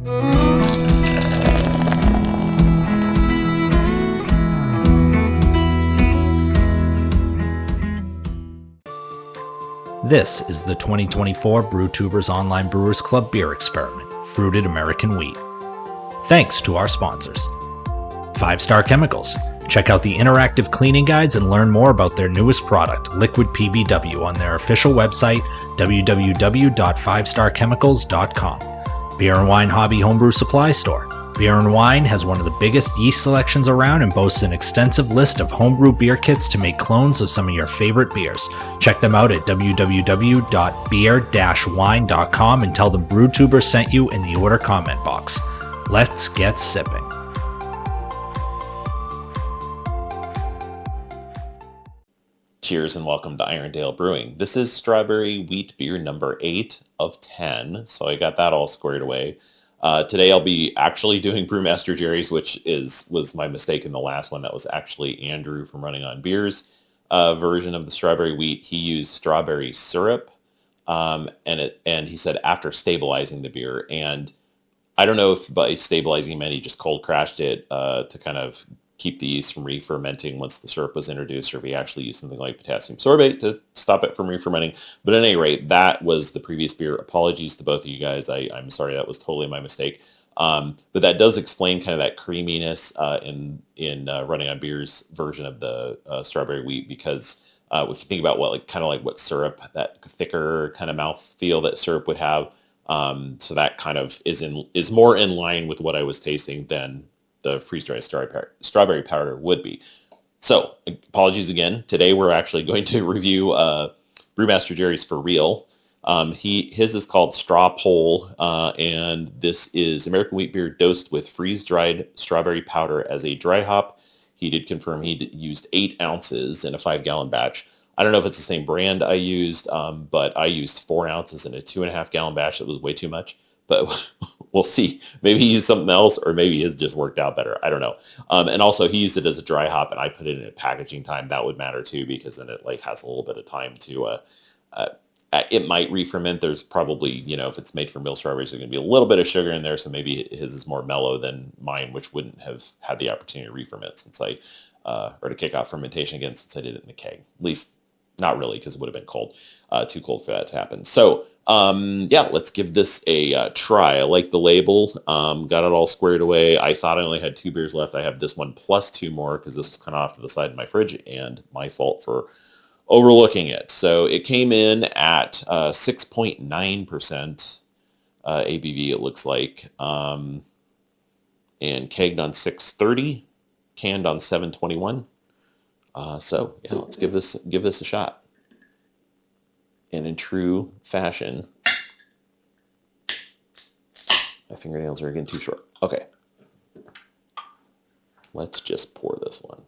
This is the 2024 Brewtubers Online Brewers Club Beer Experiment, Fruited American Wheat. Thanks to our sponsors. 5 Star Chemicals. Check out the interactive cleaning guides and learn more about their newest product, Liquid PBW, on their official website, www.5starchemicals.com. Beer and Wine Hobby Homebrew Supply Store. Beer and Wine has one of the biggest yeast selections around and boasts an extensive list of homebrew beer kits to make clones of some of your favorite beers. Check them out at www.beer-wine.com and tell them Brewtubers sent you in the order comment box. Let's get sipping. Cheers and welcome to Irondale Brewing. This is strawberry wheat beer number 8 of 10, so I got that all squared away. Today I'll be actually doing Brewmaster Jerry's, which was my mistake in the last one. That was actually Andrew from Running on Beer's version of the strawberry wheat. He used strawberry syrup, and he said after stabilizing the beer. And I don't know if by stabilizing he meant he just cold crashed it to kind of keep the yeast from re-fermenting once the syrup was introduced, or if he actually used something like potassium sorbate to stop it from re-fermenting. But at any rate, that was the previous beer. Apologies to both of you guys. I'm sorry, that was totally my mistake. But that does explain kind of that creaminess in Running on Beer's version of the strawberry wheat, because if you think about what syrup, that thicker kind of mouthfeel that syrup would have, so that kind of is more in line with what I was tasting than the freeze-dried strawberry powder would be. So, apologies again. Today we're actually going to review Brewmaster Jerry's for real. His is called Straw Pole, and this is American wheat beer dosed with freeze-dried strawberry powder as a dry hop. He did confirm he used 8 ounces in a 5-gallon batch. I don't know if it's the same brand I used, but I used 4 ounces in a 2.5-gallon batch. That was way too much. But we'll see. Maybe he used something else, or maybe his just worked out better. I don't know. And also, he used it as a dry hop, and I put it in a packaging time. That would matter too, because then it has a little bit of time to. It might re-ferment. There's probably, if it's made from real strawberries, there's going to be a little bit of sugar in there. So maybe his is more mellow than mine, which wouldn't have had the opportunity to re-ferment or to kick off fermentation again, since I did it in the keg. At least, not really, because it would have been cold, too cold for that to happen. So. Let's give this a try. I like the label. Got it all squared away. I thought I only had 2 beers left. I have this one plus 2 more because this was kind of off to the side of my fridge, and my fault for overlooking it. So it came in at 6.9% ABV, it looks like, and kegged on 630, canned on 721. Let's give this a shot. And in true fashion, my fingernails are getting too short. Okay. Let's just pour this one.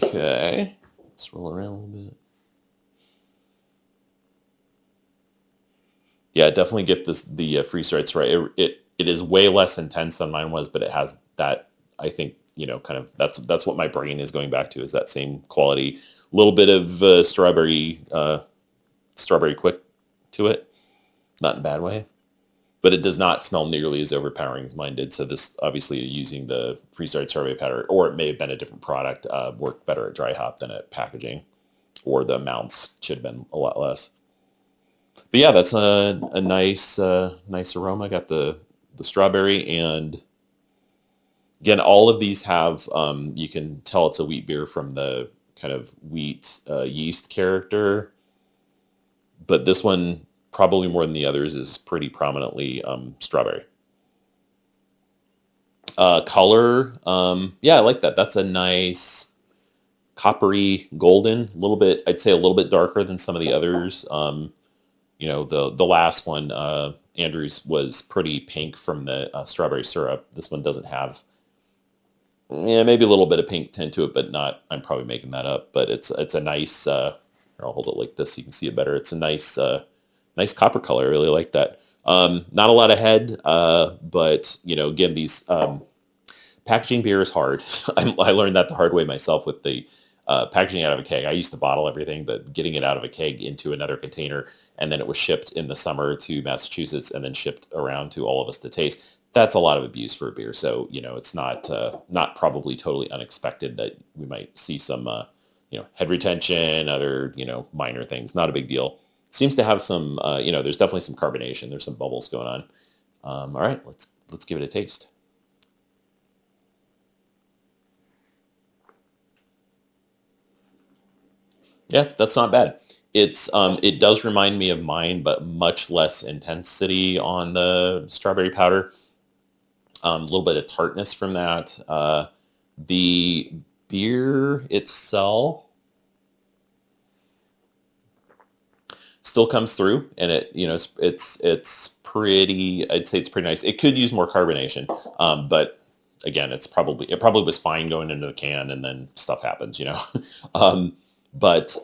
Okay. Let's roll around a little bit. Yeah, definitely get the freeze-dried right. It is way less intense than mine was, but it has that, I think, that's what my brain is going back to, is that same quality. A little bit of strawberry quick to it, not in a bad way, but it does not smell nearly as overpowering as mine did. So this, obviously, using the freeze-dried strawberry powder, or it may have been a different product, worked better at dry hop than at packaging, or the amounts should have been a lot less. But yeah, that's a nice aroma. I got the strawberry, and again, all of these have, you can tell it's a wheat beer from the kind of wheat yeast character. But this one, probably more than the others, is pretty prominently strawberry. Color, I like that. That's a nice coppery golden, a little bit, I'd say a little bit darker than some of the others. The last one, Andrew's, was pretty pink from the strawberry syrup. This one doesn't have, maybe a little bit of pink tint to it, but not, I'm probably making that up, but it's a nice, I'll hold it like this so you can see it better. It's a nice copper color. I really like that. Not a lot of head, but, again, these packaging beer is hard. I learned that the hard way myself with the packaging it out of a keg. I used to bottle everything, but getting it out of a keg into another container, and then it was shipped in the summer to Massachusetts and then shipped around to all of us to taste. That's a lot of abuse for a beer. So, it's not probably totally unexpected that we might see some, head retention, other, minor things. Not a big deal. Seems to have some, there's definitely some carbonation. There's some bubbles going on. All right, let's give it a taste. Yeah, that's not bad. It does remind me of mine, but much less intensity on the strawberry powder. A little bit of tartness from that. The beer itself still comes through, and it's pretty. I'd say it's pretty nice. It could use more carbonation, but again, it probably was fine going into the can, and then stuff happens. um, but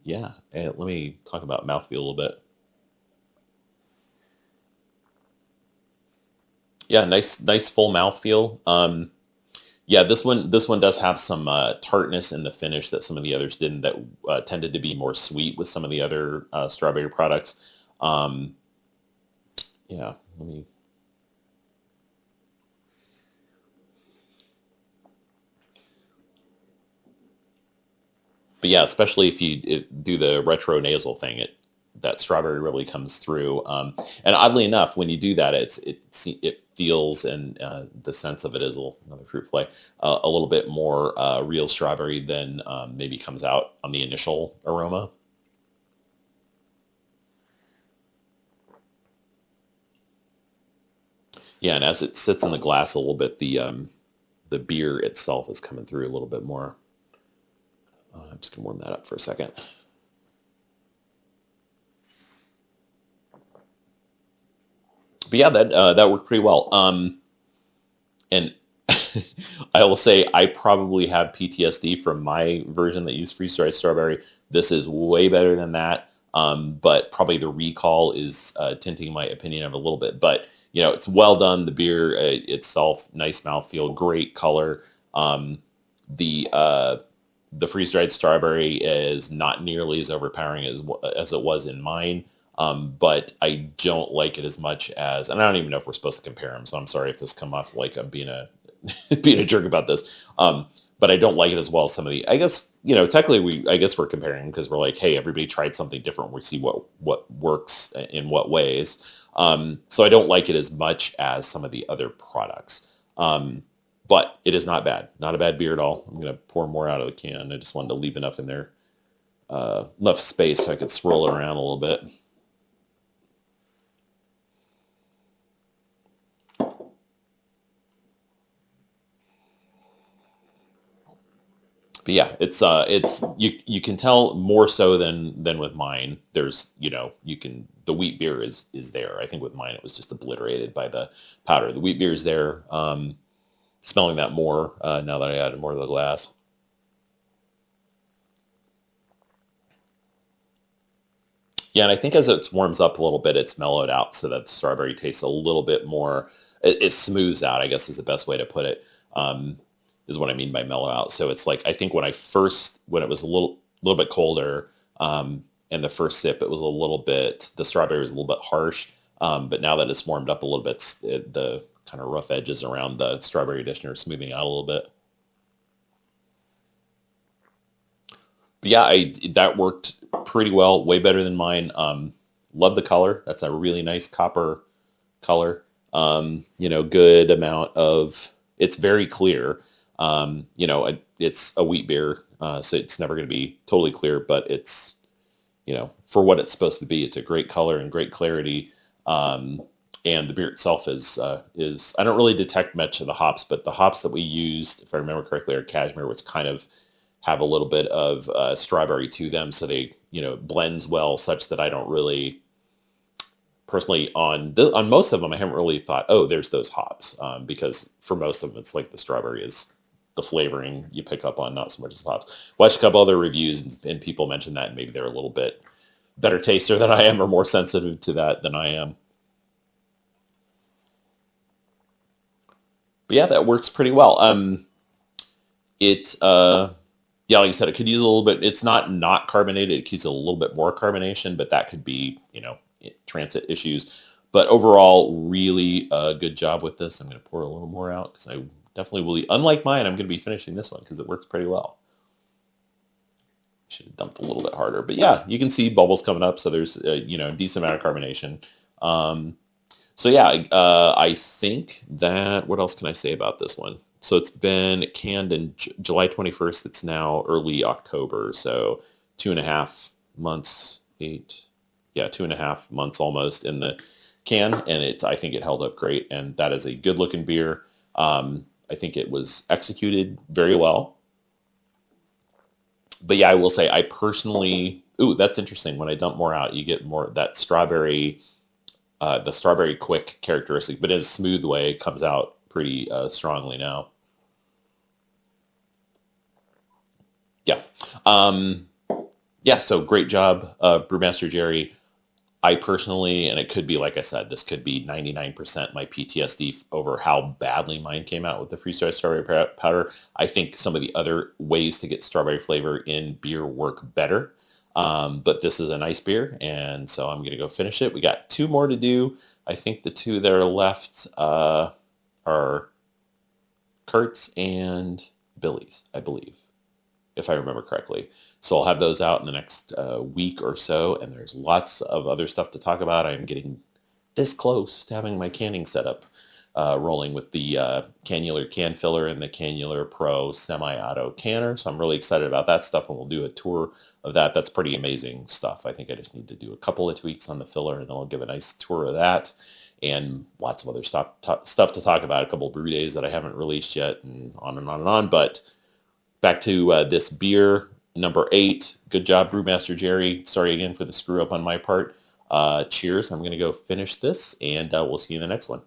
yeah, let me talk about mouthfeel a little bit. Yeah, nice full mouthfeel. Yeah, this one does have some tartness in the finish that some of the others didn't. That tended to be more sweet with some of the other strawberry products. Um, yeah, let me. But yeah, especially if you do the retro nasal thing, that strawberry really comes through. And oddly enough, when you do that, it feels, and the sense of it is another fruit fly, a little bit more real strawberry than maybe comes out on the initial aroma. Yeah, and as it sits in the glass a little bit, the beer itself is coming through a little bit more. I'm just gonna warm that up for a second. But yeah, that worked pretty well. And I will say I probably have PTSD from my version that used freeze-dried strawberry. This is way better than that. But probably the recall is tinting my opinion of it a little bit. But it's well done. The beer itself, nice mouthfeel, great color. The the freeze-dried strawberry is not nearly as overpowering as it was in mine. But I don't like it as much as, and I don't even know if we're supposed to compare them. So I'm sorry if this come off like I'm being a being a jerk about this. But I don't like it as well as some of the. I guess technically I guess we're comparing because we're like, hey, everybody tried something different. We see what works in what ways. So I don't like it as much as some of the other products. But it is not bad. Not a bad beer at all. I'm gonna pour more out of the can. I just wanted to leave enough in there, enough space so I could swirl it around a little bit. But yeah, it's you can tell more so than with mine. There's the wheat beer is there. I think with mine it was just obliterated by the powder. The wheat beer is there. Smelling that more now that I added more to the glass. Yeah, and I think as it warms up a little bit, it's mellowed out so that the strawberry tastes a little bit more. It smooths out, I guess is the best way to put it. Is what I mean by mellow out. So it's like I think when it was a little bit colder, and the first sip, it was the strawberry was a little bit harsh. But now that it's warmed up a little bit, the kind of rough edges around the strawberry addition are smoothing out a little bit. But yeah, that worked pretty well, way better than mine. Love the color. That's a really nice copper color. Good amount of. It's very clear. It's a wheat beer, so it's never going to be totally clear, but it's for what it's supposed to be. It's a great color and great clarity. And the beer itself is I don't really detect much of the hops, but the hops that we used, if I remember correctly, are cashmere, which kind of have a little bit of strawberry to them, so they blends well, such that I don't really personally on most of them I haven't really thought, oh, there's those hops, because for most of them it's like the strawberry is the flavoring you pick up on, not so much as the hops. Watched a couple other reviews and people mentioned that, and maybe they're a little bit better taster than I am or more sensitive to that than I am. But yeah, that works pretty well. It Yeah, like I said, it could use a little bit. It's not carbonated. It could use a little bit more carbonation, but that could be, transit issues. But overall, really good job with this. I'm going to pour a little more out because I definitely will. Unlike mine, I'm going to be finishing this one because it works pretty well. Should have dumped a little bit harder, but yeah, you can see bubbles coming up. So there's a decent amount of carbonation. So yeah, I think that, what else can I say about this one? So it's been canned in July 21st. It's now early October. So 2.5 months, 2.5 months almost in the can. And I think it held up great. And that is a good looking beer. I think it was executed very well. But yeah, I will say I personally, that's interesting. When I dump more out, you get more that strawberry, the strawberry quick characteristic, but in a smooth way, it comes out pretty strongly now. Yeah. So great job, Brewmaster Jerry. I personally, and it could be, like I said, this could be 99% my PTSD over how badly mine came out with the freeze-dried strawberry powder. I think some of the other ways to get strawberry flavor in beer work better. But this is a nice beer, and so I'm going to go finish it. We got 2 more to do. I think the 2 that are left are Kurt's and Billy's, I believe, if I remember correctly. So I'll have those out in the next week or so, and there's lots of other stuff to talk about. I'm getting this close to having my canning setup rolling with the Cannular can filler and the Cannular Pro semi-auto canner. So I'm really excited about that stuff, and we'll do a tour of that. That's pretty amazing stuff. I think I just need to do a couple of tweaks on the filler, and then I'll give a nice tour of that, and lots of other stuff to talk about. A couple of brew days that I haven't released yet, and on and on and on. But back to this beer, number 8. Good job, Brewmaster Jerry. Sorry again for the screw up on my part. Cheers. I'm going to go finish this, and we'll see you in the next one.